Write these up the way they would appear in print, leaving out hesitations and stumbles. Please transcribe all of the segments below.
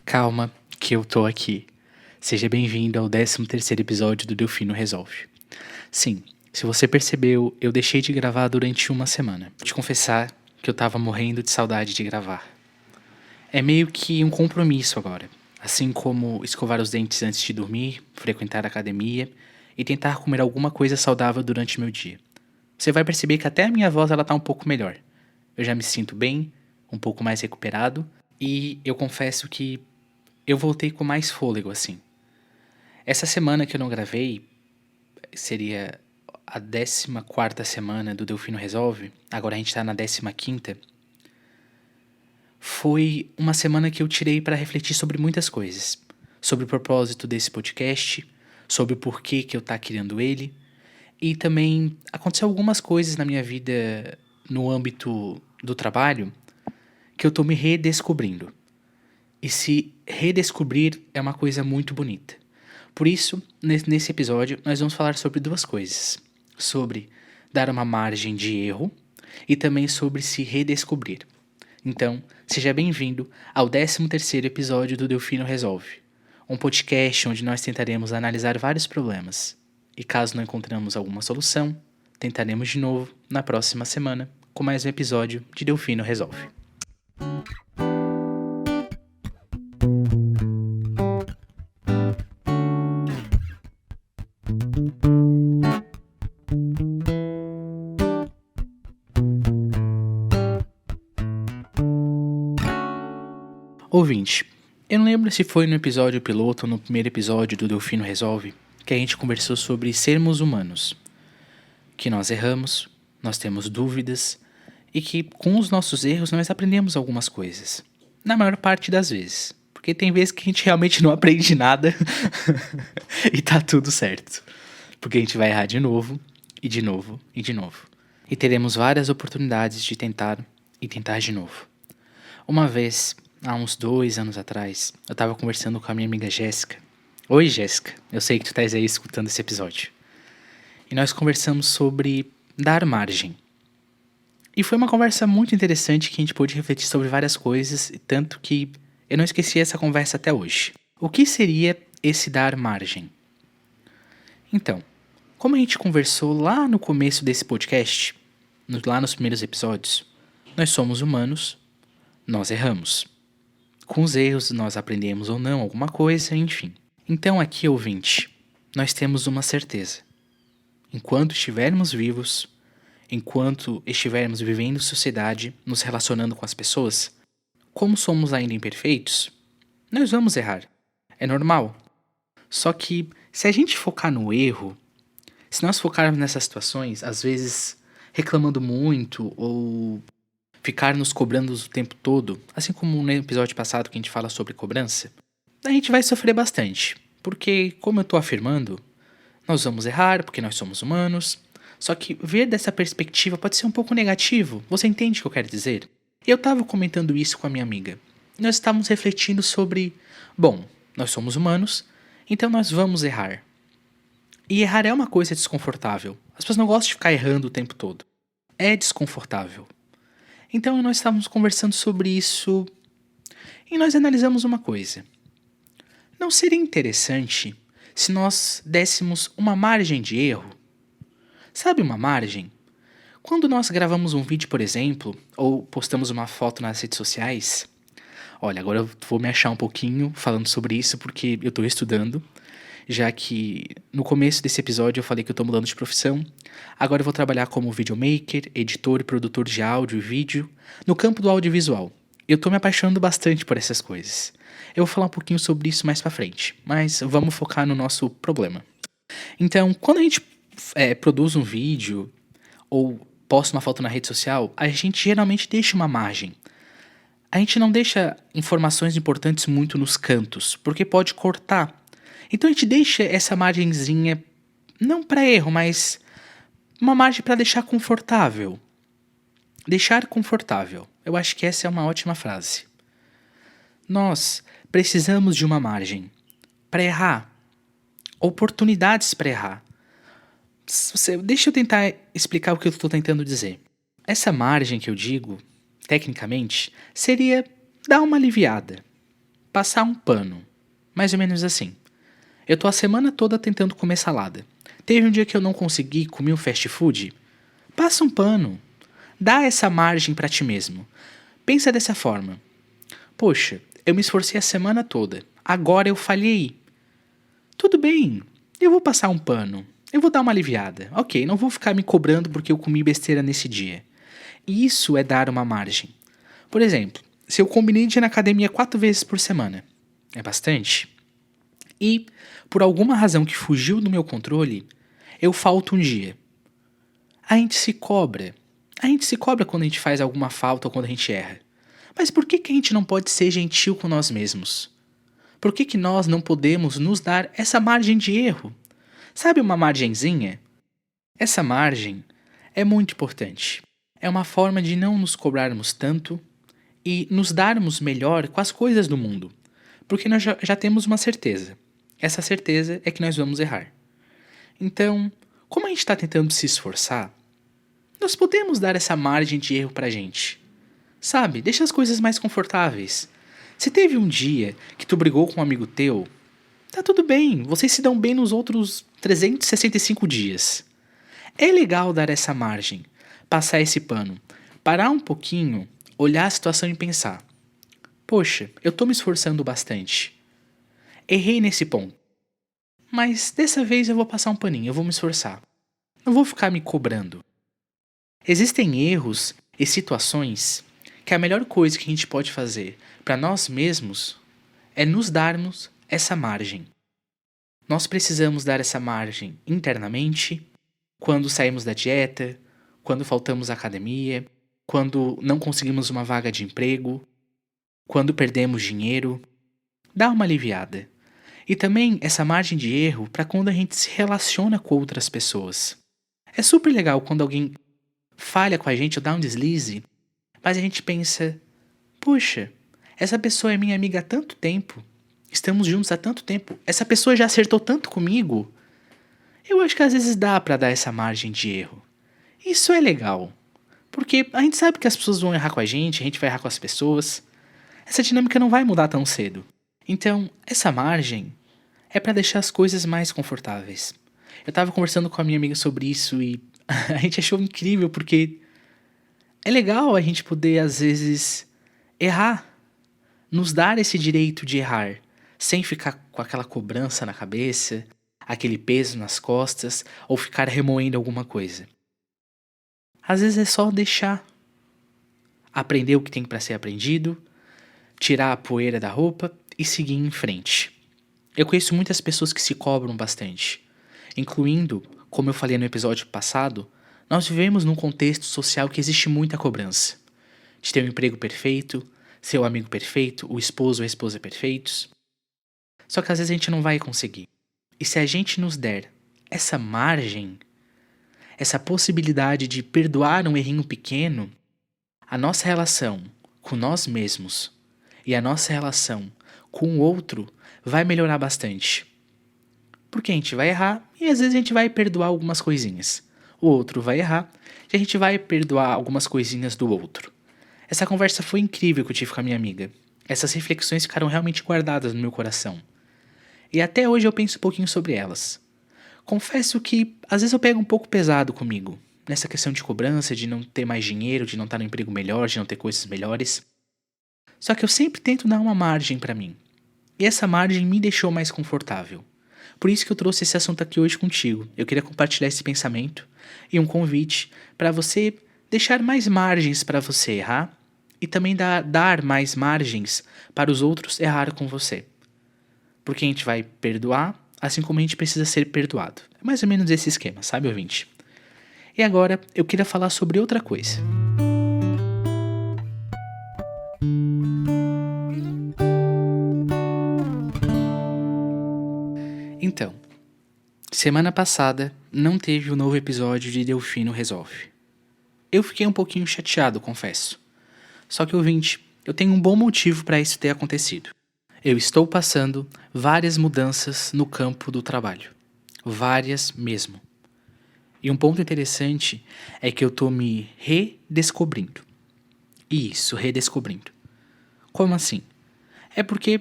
Calma, que eu tô aqui. Seja bem-vindo ao 13º episódio do Delfino Resolve. Sim, se você percebeu, eu deixei de gravar durante uma semana. Vou te confessar que eu tava morrendo de saudade de gravar. É meio que um compromisso agora. Assim como escovar os dentes antes de dormir, frequentar a academia e tentar comer alguma coisa saudável durante meu dia. Você vai perceber que até a minha voz ela tá um pouco melhor. Eu já me sinto bem, um pouco mais recuperado e eu confesso que eu voltei com mais fôlego, assim. Essa semana que eu não gravei, seria a 14ª semana do Delfino Resolve, agora a gente tá na 15ª, foi uma semana que eu tirei para refletir sobre muitas coisas. Sobre o propósito desse podcast, sobre o porquê que eu tá criando ele, e também aconteceu algumas coisas na minha vida no âmbito do trabalho que eu tô me redescobrindo. E se redescobrir é uma coisa muito bonita. Por isso, nesse episódio, nós vamos falar sobre duas coisas. Sobre dar uma margem de erro e também sobre se redescobrir. Então, seja bem-vindo ao 13º episódio do Delfino Resolve. Um podcast onde nós tentaremos analisar vários problemas. E caso não encontremos alguma solução, tentaremos de novo na próxima semana com mais um episódio de Delfino Resolve. Ouvinte, eu não lembro se foi no episódio piloto ou no primeiro episódio do Delfino Resolve que a gente conversou sobre sermos humanos. Que nós erramos, nós temos dúvidas e que com os nossos erros nós aprendemos algumas coisas. Na maior parte das vezes. Porque tem vezes que a gente realmente não aprende nada e tá tudo certo. Porque a gente vai errar de novo, e de novo, e de novo. E teremos várias oportunidades de tentar e tentar de novo. Uma vez, há uns 2 anos atrás, eu tava conversando com a minha amiga Jéssica. Oi, Jéssica, eu sei que tu estás aí escutando esse episódio. E nós conversamos sobre dar margem. E foi uma conversa muito interessante que a gente pôde refletir sobre várias coisas, tanto que eu não esqueci essa conversa até hoje. O que seria esse dar margem? Então, como a gente conversou lá no começo desse podcast, lá nos primeiros episódios, nós somos humanos, nós erramos. Com os erros nós aprendemos ou não alguma coisa, enfim. Então aqui, ouvinte, nós temos uma certeza. Enquanto estivermos vivos, enquanto estivermos vivendo em sociedade, nos relacionando com as pessoas, como somos ainda imperfeitos, nós vamos errar. É normal. Só que se a gente focar no erro, se nós focarmos nessas situações, às vezes reclamando muito ou ficar nos cobrando o tempo todo, assim como no episódio passado que a gente fala sobre cobrança, a gente vai sofrer bastante. Porque, como eu tô afirmando, nós vamos errar porque nós somos humanos. Só que ver dessa perspectiva pode ser um pouco negativo. Você entende o que eu quero dizer? Eu tava comentando isso com a minha amiga. Nós estávamos refletindo sobre, bom, nós somos humanos, então nós vamos errar. E errar é uma coisa desconfortável. As pessoas não gostam de ficar errando o tempo todo. É desconfortável. Então nós estávamos conversando sobre isso e nós analisamos uma coisa. Não seria interessante se nós dessemos uma margem de erro? Sabe uma margem? Quando nós gravamos um vídeo, por exemplo, ou postamos uma foto nas redes sociais... Olha, agora eu vou me achar um pouquinho falando sobre isso porque eu estou estudando, já que no começo desse episódio eu falei que eu estou mudando de profissão. Agora eu vou trabalhar como videomaker, editor e produtor de áudio e vídeo no campo do audiovisual. Eu estou me apaixonando bastante por essas coisas. Eu vou falar um pouquinho sobre isso mais pra frente, mas vamos focar no nosso problema. Então, quando a gente produz um vídeo ou posta uma foto na rede social, a gente geralmente deixa uma margem. A gente não deixa informações importantes muito nos cantos, porque pode cortar. Então a gente deixa essa margenzinha, não para erro, mas uma margem para deixar confortável. Deixar confortável. Eu acho que essa é uma ótima frase. Nós precisamos de uma margem para errar. Oportunidades para errar. Deixa eu tentar explicar o que eu estou tentando dizer. Essa margem que eu digo, tecnicamente, seria dar uma aliviada. passar um pano. Mais ou menos assim. Eu tô a semana toda tentando comer salada. Teve um dia que eu não consegui comer um fast food? Passa um pano. Dá essa margem pra ti mesmo. Pensa dessa forma. Poxa, eu me esforcei a semana toda. Agora eu falhei. Tudo bem. Eu vou passar um pano. Eu vou dar uma aliviada. Ok, não vou ficar me cobrando porque eu comi besteira nesse dia. Isso é dar uma margem. Por exemplo, se eu combinei de ir na academia 4 vezes por semana, é bastante? E, por alguma razão que fugiu do meu controle, eu falto um dia. A gente se cobra. A gente se cobra quando a gente faz alguma falta ou quando a gente erra. Mas por que a gente não pode ser gentil com nós mesmos? Por que nós não podemos nos dar essa margem de erro? Sabe uma margenzinha? Essa margem é muito importante. É uma forma de não nos cobrarmos tanto e nos darmos melhor com as coisas do mundo. Porque nós já temos uma certeza. Essa certeza é que nós vamos errar. Então, como a gente está tentando se esforçar, nós podemos dar essa margem de erro pra gente. Sabe, deixa as coisas mais confortáveis. Se teve um dia que tu brigou com um amigo teu, tá tudo bem, vocês se dão bem nos outros 365 dias. É legal dar essa margem, passar esse pano, parar um pouquinho, olhar a situação e pensar: poxa, eu tô me esforçando bastante. Errei nesse ponto. Mas dessa vez eu vou passar um paninho, eu vou me esforçar. Não vou ficar me cobrando. Existem erros e situações que a melhor coisa que a gente pode fazer para nós mesmos é nos darmos essa margem. Nós precisamos dar essa margem internamente, quando saímos da dieta, quando faltamos à academia, quando não conseguimos uma vaga de emprego, quando perdemos dinheiro. Dá uma aliviada. E também essa margem de erro para quando a gente se relaciona com outras pessoas. É super legal quando alguém falha com a gente ou dá um deslize, mas a gente pensa: poxa, essa pessoa é minha amiga há tanto tempo, estamos juntos há tanto tempo, essa pessoa já acertou tanto comigo. Eu acho que às vezes dá pra dar essa margem de erro. Isso é legal, porque a gente sabe que as pessoas vão errar com a gente vai errar com as pessoas. Essa dinâmica não vai mudar tão cedo. Então, essa margem é pra deixar as coisas mais confortáveis. Eu tava conversando com a minha amiga sobre isso e a gente achou incrível porque é legal a gente poder, às vezes, errar. Nos dar esse direito de errar, sem ficar com aquela cobrança na cabeça, aquele peso nas costas ou ficar remoendo alguma coisa. Às vezes é só deixar. Aprender o que tem para ser aprendido, tirar a poeira da roupa e seguir em frente. Eu conheço muitas pessoas que se cobram bastante, incluindo, como eu falei no episódio passado, nós vivemos num contexto social que existe muita cobrança. De ter um emprego perfeito, ser o amigo perfeito, o esposo ou a esposa perfeitos. Só que às vezes a gente não vai conseguir. E se a gente nos der essa margem, essa possibilidade de perdoar um errinho pequeno, a nossa relação com nós mesmos e a nossa relação com o outro vai melhorar bastante. Porque a gente vai errar e às vezes a gente vai perdoar algumas coisinhas. O outro vai errar e a gente vai perdoar algumas coisinhas do outro. Essa conversa foi incrível que eu tive com a minha amiga. Essas reflexões ficaram realmente guardadas no meu coração. E até hoje eu penso um pouquinho sobre elas. Confesso que às vezes eu pego um pouco pesado comigo, nessa questão de cobrança, de não ter mais dinheiro, de não estar no emprego melhor, de não ter coisas melhores. Só que eu sempre tento dar uma margem pra mim. E essa margem me deixou mais confortável. Por isso que eu trouxe esse assunto aqui hoje contigo. Eu queria compartilhar esse pensamento e um convite para você deixar mais margens para você errar e também dar mais margens para os outros errar com você. Porque a gente vai perdoar, assim como a gente precisa ser perdoado. É mais ou menos esse esquema, sabe, ouvinte? E agora eu queria falar sobre outra coisa. Então, semana passada não teve o novo episódio de Delfino Resolve. Eu fiquei um pouquinho chateado, confesso. Só que, ouvinte, eu tenho um bom motivo para isso ter acontecido. Eu estou passando várias mudanças no campo do trabalho. Várias mesmo. E um ponto interessante é que eu tô me redescobrindo. Isso, redescobrindo. Como assim? É porque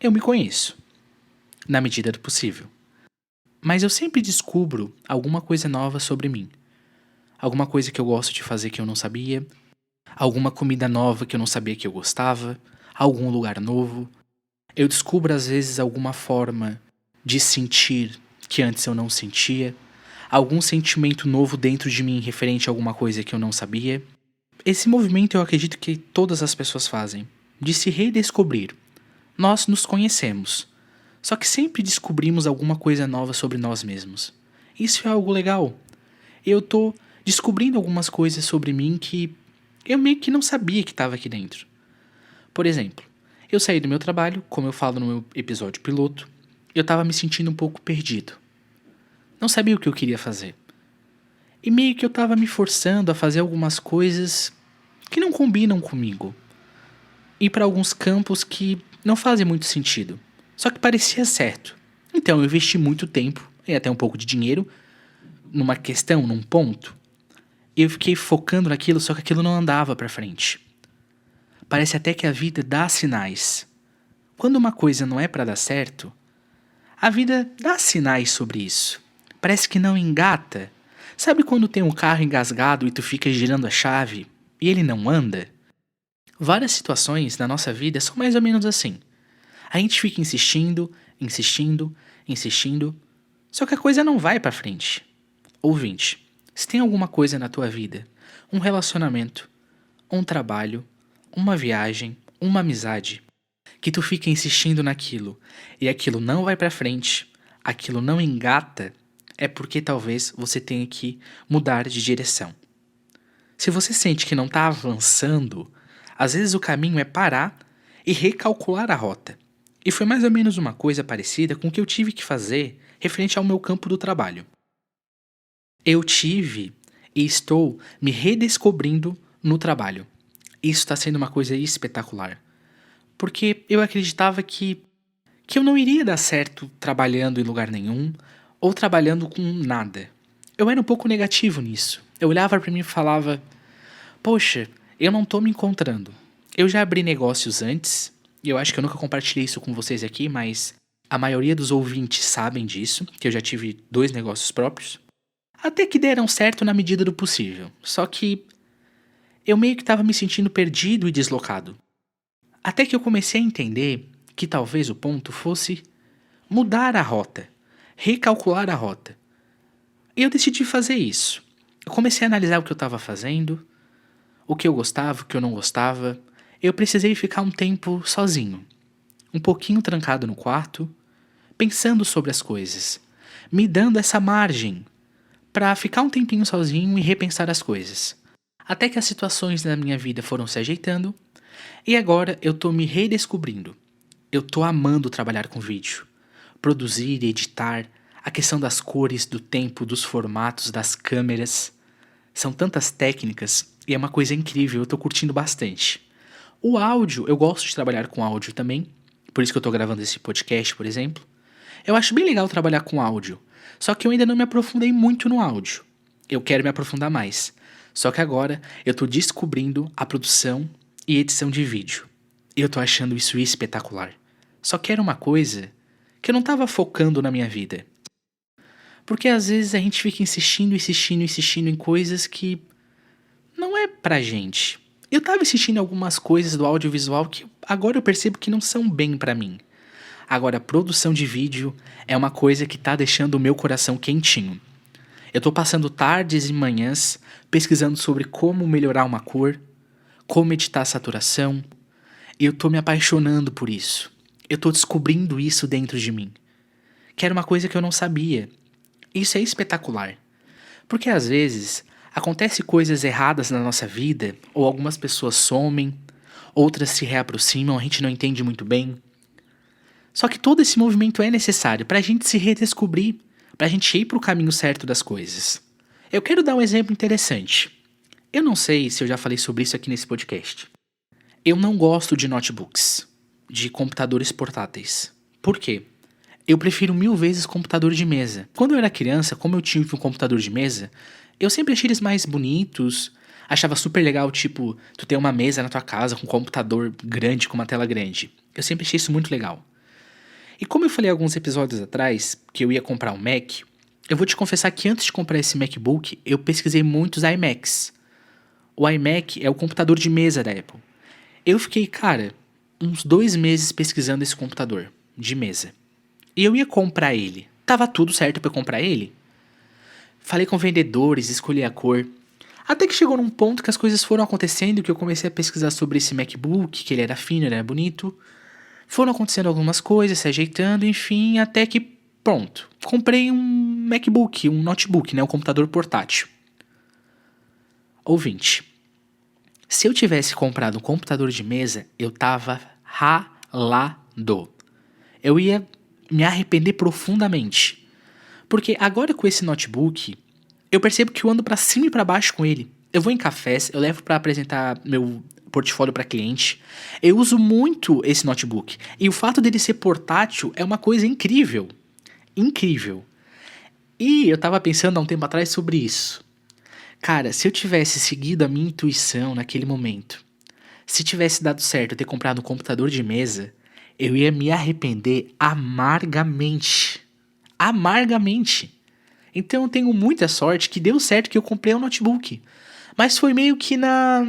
eu me conheço, na medida do possível. Mas eu sempre descubro alguma coisa nova sobre mim. Alguma coisa que eu gosto de fazer que eu não sabia, alguma comida nova que eu não sabia que eu gostava, algum lugar novo. Eu descubro às vezes alguma forma de sentir que antes eu não sentia, algum sentimento novo dentro de mim referente a alguma coisa que eu não sabia. Esse movimento eu acredito que todas as pessoas fazem, de se redescobrir. Nós nos conhecemos, só que sempre descobrimos alguma coisa nova sobre nós mesmos. Isso é algo legal. Eu tô descobrindo algumas coisas sobre mim que eu meio que não sabia que estava aqui dentro. Por exemplo, eu saí do meu trabalho, como eu falo no meu episódio piloto, eu estava me sentindo um pouco perdido. Não sabia o que eu queria fazer. E meio que eu estava me forçando a fazer algumas coisas que não combinam comigo. Ir para alguns campos que não fazem muito sentido. Só que parecia certo. Então eu investi muito tempo e até um pouco de dinheiro numa questão, num ponto. E eu fiquei focando naquilo, só que aquilo não andava para frente. Parece até que a vida dá sinais. Quando uma coisa não é para dar certo, a vida dá sinais sobre isso. Parece que não engata. Sabe quando tem um carro engasgado e tu fica girando a chave e ele não anda? Várias situações na nossa vida são mais ou menos assim. A gente fica insistindo, insistindo, insistindo, só que a coisa não vai pra frente. Ouvinte, se tem alguma coisa na tua vida, um relacionamento, um trabalho, uma viagem, uma amizade, que tu fica insistindo naquilo e aquilo não vai pra frente, aquilo não engata, é porque talvez você tenha que mudar de direção. Se você sente que não tá avançando, às vezes o caminho é parar e recalcular a rota. E foi mais ou menos uma coisa parecida com o que eu tive que fazer referente ao meu campo do trabalho. Eu tive e estou me redescobrindo no trabalho. Isso está sendo uma coisa espetacular. Porque eu acreditava que eu não iria dar certo trabalhando em lugar nenhum ou trabalhando com nada. Eu era um pouco negativo nisso. Eu olhava para mim e falava: poxa, eu não tô me encontrando. Eu já abri negócios antes, e eu acho que eu nunca compartilhei isso com vocês aqui, mas a maioria dos ouvintes sabem disso, que eu já tive 2 negócios próprios. Até que deram certo na medida do possível. Só que eu meio que estava me sentindo perdido e deslocado. Até que eu comecei a entender que talvez o ponto fosse mudar a rota, recalcular a rota. E eu decidi fazer isso. Eu comecei a analisar o que eu estava fazendo, o que eu gostava, o que eu não gostava. Eu precisei ficar um tempo sozinho, um pouquinho trancado no quarto, pensando sobre as coisas, me dando essa margem para ficar um tempinho sozinho e repensar as coisas. Até que as situações da minha vida foram se ajeitando e agora eu tô me redescobrindo. Eu tô amando trabalhar com vídeo, produzir, editar, a questão das cores, do tempo, dos formatos, das câmeras. São tantas técnicas e é uma coisa incrível, eu tô curtindo bastante. O áudio, eu gosto de trabalhar com áudio também, por isso que eu tô gravando esse podcast, por exemplo. Eu acho bem legal trabalhar com áudio, só que eu ainda não me aprofundei muito no áudio. Eu quero me aprofundar mais, só que agora eu tô descobrindo a produção e edição de vídeo. E eu tô achando isso espetacular. Só que era uma coisa que eu não tava focando na minha vida. Porque às vezes a gente fica insistindo, insistindo, insistindo em coisas que não é pra gente. Eu tava assistindo algumas coisas do audiovisual que agora eu percebo que não são bem pra mim. Agora, a produção de vídeo é uma coisa que tá deixando o meu coração quentinho. Eu tô passando tardes e manhãs pesquisando sobre como melhorar uma cor, como editar a saturação, e eu tô me apaixonando por isso. Eu tô descobrindo isso dentro de mim. Que era uma coisa que eu não sabia. Isso é espetacular. Porque às vezes acontece coisas erradas na nossa vida, ou algumas pessoas somem, outras se reaproximam, a gente não entende muito bem. Só que todo esse movimento é necessário pra gente se redescobrir, pra gente ir pro caminho certo das coisas. Eu quero dar um exemplo interessante. Eu não sei se eu já falei sobre isso aqui nesse podcast. Eu não gosto de notebooks, de computadores portáteis. Por quê? Eu prefiro 1000 vezes computador de mesa. Quando eu era criança, como eu tive um computador de mesa, eu sempre achei eles mais bonitos, achava super legal, tipo, tu ter uma mesa na tua casa com um computador grande, com uma tela grande. Eu sempre achei isso muito legal. E como eu falei alguns episódios atrás que eu ia comprar um Mac, eu vou te confessar que antes de comprar esse MacBook, eu pesquisei muitos iMacs. O iMac é o computador de mesa da Apple. Eu fiquei, cara, uns 2 meses pesquisando esse computador de mesa. E eu ia comprar ele. Tava tudo certo pra eu comprar ele. Falei com vendedores, escolhi a cor. Até que chegou num ponto que as coisas foram acontecendo, que eu comecei a pesquisar sobre esse MacBook, que ele era fino, ele era bonito. Foram acontecendo algumas coisas, se ajeitando, enfim, até que pronto. Comprei um MacBook, um notebook, né, um computador portátil. Ouvinte, se eu tivesse comprado um computador de mesa, eu tava ralado. Eu ia me arrepender profundamente. Porque agora com esse notebook, eu percebo que eu ando pra cima e pra baixo com ele. Eu vou em cafés, eu levo pra apresentar meu portfólio pra cliente. Eu uso muito esse notebook. E o fato dele ser portátil é uma coisa incrível. Incrível. E eu tava pensando há um tempo atrás sobre isso. Cara, se eu tivesse seguido a minha intuição naquele momento, se tivesse dado certo eu ter comprado um computador de mesa, eu ia me arrepender amargamente. Amargamente. Então eu tenho muita sorte que deu certo que eu comprei um notebook. Mas foi meio que na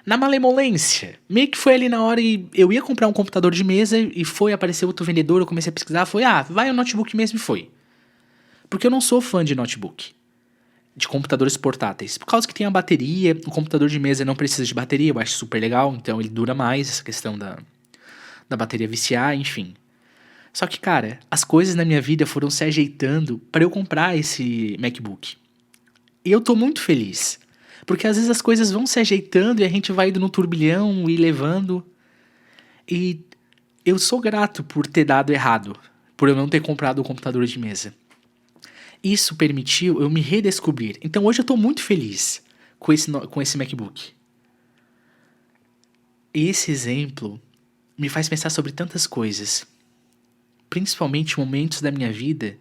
malemolência. Meio que foi ali na hora e eu ia comprar um computador de mesa e foi aparecer outro vendedor, eu comecei a pesquisar, foi, vai o notebook mesmo e foi. Porque eu não sou fã de notebook, de computadores portáteis. Por causa que tem a bateria, o computador de mesa não precisa de bateria, eu acho super legal, então ele dura mais, essa questão da bateria viciar, enfim. Só que, cara, as coisas na minha vida foram se ajeitando para eu comprar esse MacBook. E eu tô muito feliz. Porque às vezes as coisas vão se ajeitando e a gente vai indo no turbilhão e levando. E eu sou grato por ter dado errado, por eu não ter comprado o computador de mesa. Isso permitiu eu me redescobrir. Então hoje eu tô muito feliz com esse MacBook. E esse exemplo me faz pensar sobre tantas coisas. Principalmente momentos da minha vida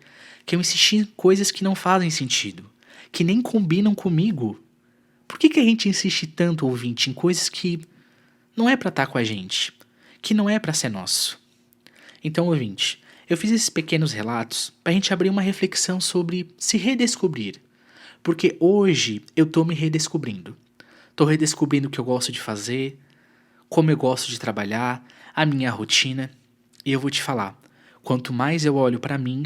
que eu insisti em coisas que não fazem sentido, que nem combinam comigo. Por que a gente insiste tanto, ouvinte, em coisas que não é pra estar com a gente, que não é pra ser nosso? Então, ouvinte, eu fiz esses pequenos relatos pra gente abrir uma reflexão sobre se redescobrir, porque hoje eu tô me redescobrindo. Tô redescobrindo o que eu gosto de fazer, como eu gosto de trabalhar, a minha rotina, e eu vou te falar, quanto mais eu olho pra mim,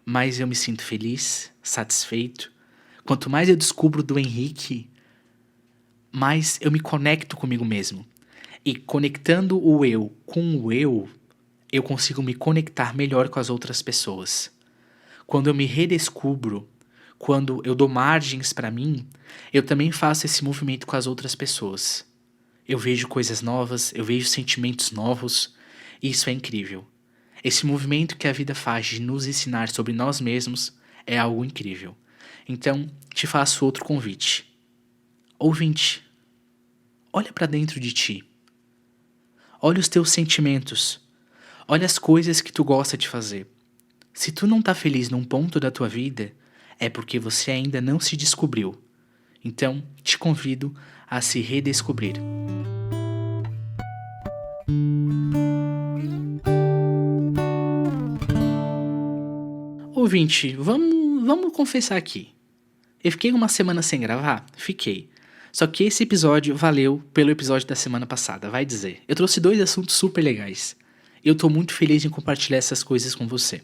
mais eu me sinto feliz, satisfeito. Quanto mais eu descubro do Henrique, mais eu me conecto comigo mesmo. E conectando o eu com o eu consigo me conectar melhor com as outras pessoas. Quando eu me redescubro, quando eu dou margens pra mim, eu também faço esse movimento com as outras pessoas. Eu vejo coisas novas, eu vejo sentimentos novos, e isso é incrível. Esse movimento que a vida faz de nos ensinar sobre nós mesmos é algo incrível. Então, te faço outro convite. Ouvinte, olha pra dentro de ti. Olha os teus sentimentos. Olha as coisas que tu gosta de fazer. Se tu não tá feliz num ponto da tua vida, é porque você ainda não se descobriu. Então, te convido a se redescobrir. Ouvinte, vamos confessar aqui. Eu fiquei uma semana sem gravar? Fiquei. Só que esse episódio valeu pelo episódio da semana passada, vai dizer. Eu trouxe 2 assuntos super legais. E eu tô muito feliz em compartilhar essas coisas com você.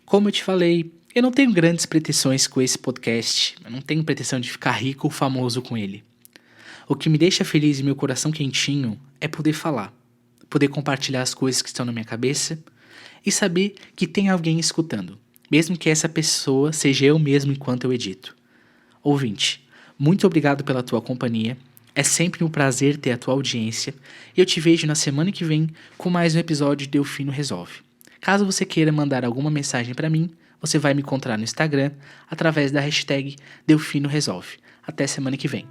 Como eu te falei, eu não tenho grandes pretensões com esse podcast. Eu não tenho pretensão de ficar rico ou famoso com ele. O que me deixa feliz e meu coração quentinho é poder falar. Poder compartilhar as coisas que estão na minha cabeça e saber que tem alguém escutando. Mesmo que essa pessoa seja eu mesmo enquanto eu edito. Ouvinte, muito obrigado pela tua companhia. É sempre um prazer ter a tua audiência. E eu te vejo na semana que vem com mais um episódio de Delfino Resolve. Caso você queira mandar alguma mensagem para mim, você vai me encontrar no Instagram através da hashtag Delfino Resolve. Até semana que vem.